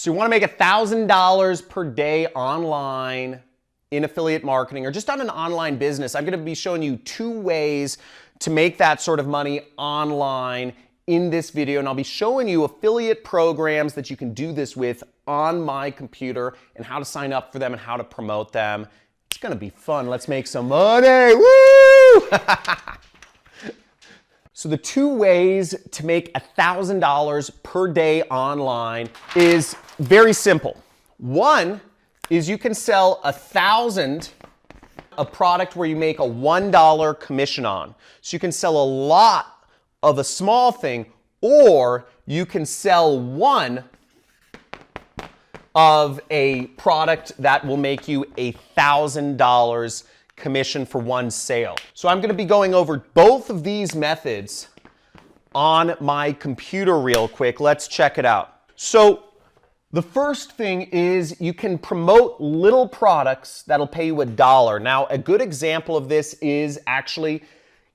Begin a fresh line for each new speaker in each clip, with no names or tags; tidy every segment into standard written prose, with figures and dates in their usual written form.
So you want to make $1,000 per day online in affiliate marketing or just on an online business. I'm going to be showing you 2 ways to make that sort of money online in this video, and I'll be showing you affiliate programs that you can do this with on my computer and how to sign up for them and how to promote them. It's going to be fun. Let's make some money. Woo! So the 2 ways to make $1,000 per day online is very simple. One is you can sell 1,000 a product where you make a $1 commission on. So you can sell a lot of a small thing, or you can sell one of a product that will make you $1,000 commission for one sale. So I'm going to be going over both of these methods on my computer real quick. Let's check it out. So the first thing is you can promote little products that'll pay you $1. Now, a good example of this is actually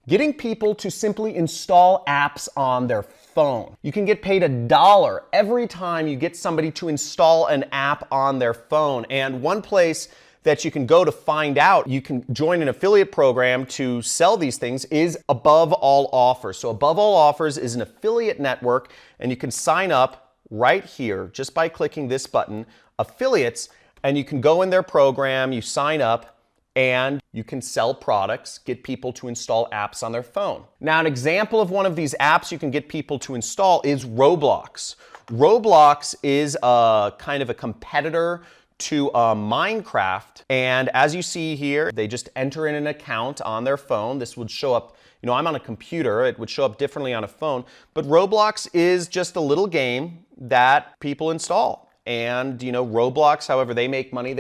getting people to simply install apps on their phone. You can get paid $1 every time you get somebody to install an app on their phone. And one place that you can go to find out you can join an affiliate program to sell these things is Above All Offers. So Above All Offers is an affiliate network, and you can sign up right here just by clicking this button, Affiliates, and you can go in their program, you sign up, and you can sell products, get people to install apps on their phone. Now, an example of one of these apps you can get people to install is Roblox. Roblox is a kind of a competitor to Minecraft, and as you see here, they just enter in an account on their phone. This would show up, you know, I'm on a computer, it would show up differently on a phone, but Roblox is just a little game that people install. And, you know, Roblox, however, they make money,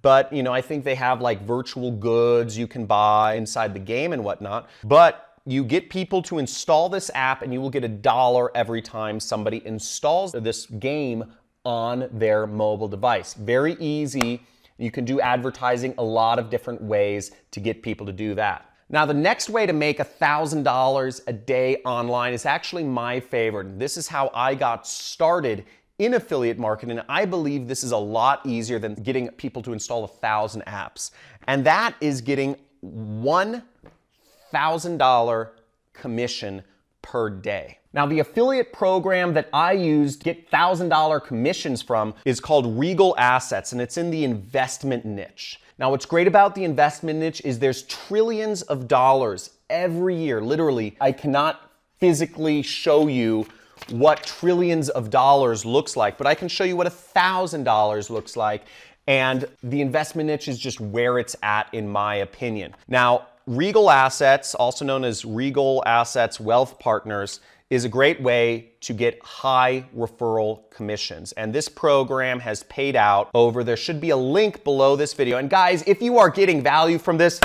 but, you know, I think they have like virtual goods you can buy inside the game and whatnot. But you get people to install this app and you will get $1 every time somebody installs this game on their mobile device. Very easy. You can do advertising a lot of different ways to get people to do that. Now, the next way to make $1,000 a day online is actually my favorite. This is how I got started in affiliate marketing. I believe this is a lot easier than getting people to install 1,000 apps. And that is getting $1,000 commission per day. Now, the affiliate program that I used to get $1,000 commissions from is called Regal Assets, and it's in the investment niche. Now, what's great about the investment niche is there's trillions of dollars every year. Literally, I cannot physically show you what trillions of dollars looks like, but I can show you what $1,000 looks like. And the investment niche is just where it's at, in my opinion. Now, Regal Assets, also known as Regal Assets Wealth Partners, is a great way to get high referral commissions. And this program has paid out over, there should be a link below this video. And guys, if you are getting value from this,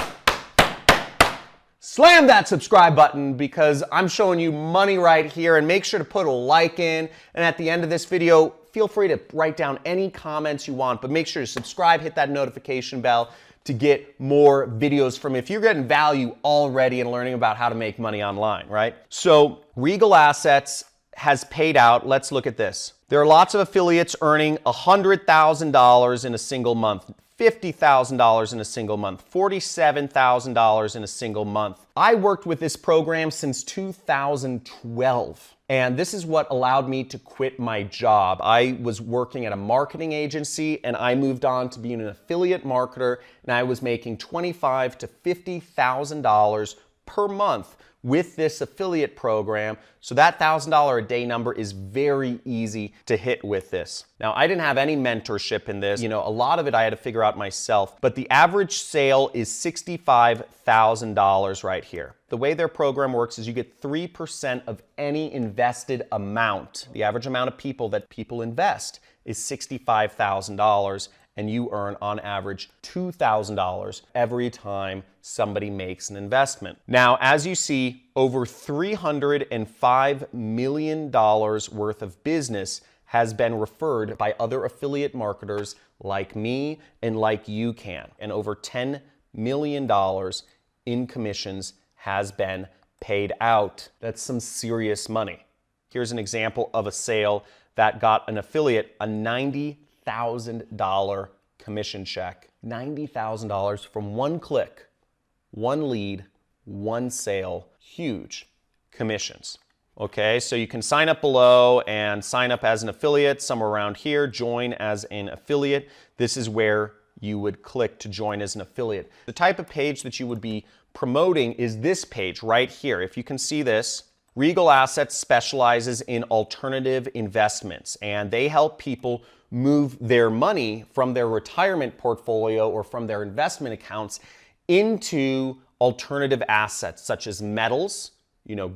slam that subscribe button, because I'm showing you money right here. And make sure to put a like in. And at the end of this video, feel free to write down any comments you want, but make sure to subscribe, hit that notification bell to get more videos from me if you're getting value already and learning about how to make money online, right? So Regal Assets has paid out. Let's look at this. There are lots of affiliates earning $100,000 in a single month, $50,000 in a single month, $47,000 in a single month. I worked with this program since 2012. And this is what allowed me to quit my job. I was working at a marketing agency and I moved on to being an affiliate marketer, and I was making $25,000 to $50,000 per month with this affiliate program. So that $1,000 a day number is very easy to hit with this. Now, I didn't have any mentorship in this. You know, a lot of it I had to figure out myself, but the average sale is $65,000 right here. The way their program works is you get 3% of any invested amount. The average amount of people that people invest is $65,000, and you earn on average $2,000 every time somebody makes an investment. Now, as you see, over $305 million worth of business has been referred by other affiliate marketers like me and like YouCan, and over $10 million in commissions has been paid out. That's some serious money. Here's an example of a sale that got an affiliate a $90,000 commission check. $90,000 from one click, one lead, one sale, huge commissions. Okay, so you can sign up below and sign up as an affiliate, somewhere around here, join as an affiliate. This is where you would click to join as an affiliate. The type of page that you would be promoting is this page right here. If you can see this, Regal Assets specializes in alternative investments, and they help people move their money from their retirement portfolio or from their investment accounts into alternative assets such as metals,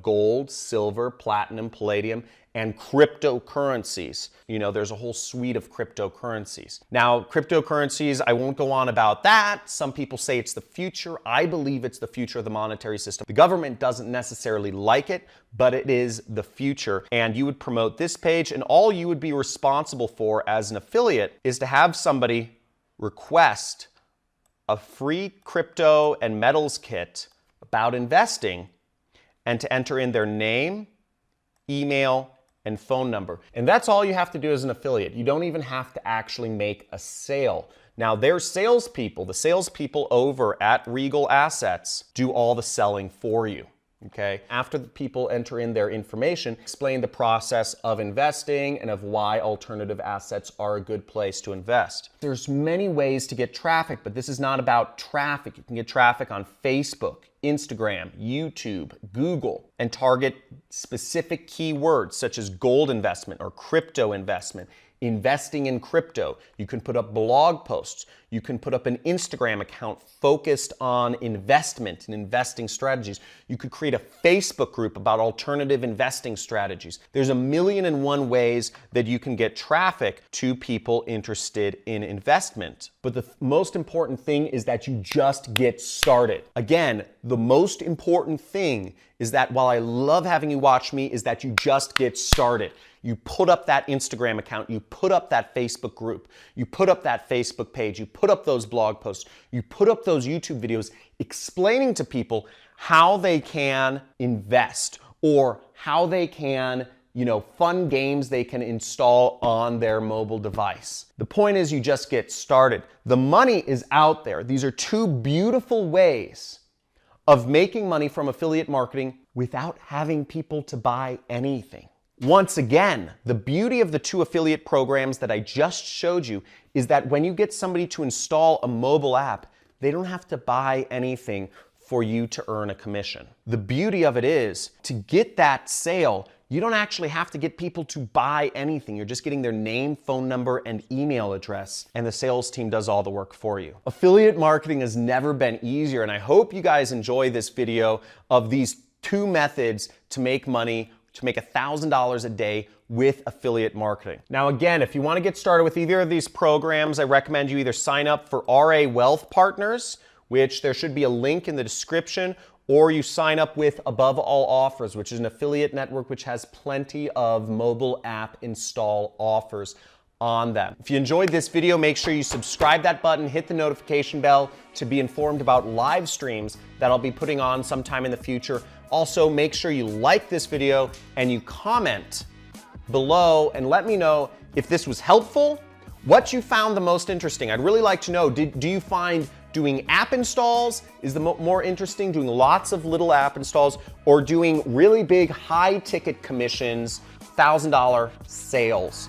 gold, silver, platinum, palladium, and cryptocurrencies. There's a whole suite of cryptocurrencies. Now, cryptocurrencies, I won't go on about that. Some people say it's the future. I believe it's the future of the monetary system. The government doesn't necessarily like it, but it is the future. And you would promote this page, and all you would be responsible for as an affiliate is to have somebody request a free crypto and metals kit about investing, and to enter in their name, email, and phone number. And that's all you have to do as an affiliate. You don't even have to actually make a sale. Now, their salespeople, the salespeople over at Regal Assets, do all the selling for you. Okay? After the people enter in their information, explain the process of investing and of why alternative assets are a good place to invest. There's many ways to get traffic, but this is not about traffic. You can get traffic on Facebook, Instagram, YouTube, Google, and target specific keywords such as gold investment or crypto investment, investing in crypto. You can put up blog posts. You can put up an Instagram account focused on investment and investing strategies. You could create a Facebook group about alternative investing strategies. There's 1,000,001 ways that you can get traffic to people interested in investment. But the most important thing is that you just get started. Again, the most important thing is that while I love having you watch me, is that you just get started. You put up that Instagram account, you put up that Facebook group, you put up that Facebook page, you put up those blog posts, you put up those YouTube videos explaining to people how they can invest or how they can, fun games they can install on their mobile device. The point is you just get started. The money is out there. These are two beautiful ways of making money from affiliate marketing without having people to buy anything. Once again, the beauty of the two affiliate programs that I just showed you is that when you get somebody to install a mobile app, they don't have to buy anything for you to earn a commission. The beauty of it is, to get that sale, you don't actually have to get people to buy anything. You're just getting their name, phone number, and email address, and the sales team does all the work for you. Affiliate marketing has never been easier, and I hope you guys enjoy this video of these two methods to make money, to make $1,000 a day with affiliate marketing. Now again, if you want to get started with either of these programs, I recommend you either sign up for RA Wealth Partners, which there should be a link in the description, or you sign up with Above All Offers, which is an affiliate network which has plenty of mobile app install offers on them. If you enjoyed this video, make sure you subscribe that button, hit the notification bell to be informed about live streams that I'll be putting on sometime in the future. Also, make sure you like this video and you comment below and let me know if this was helpful, what you found the most interesting. I'd really like to know, do you find doing app installs is the more interesting, doing lots of little app installs, or doing really big high ticket commissions, $1,000 sales?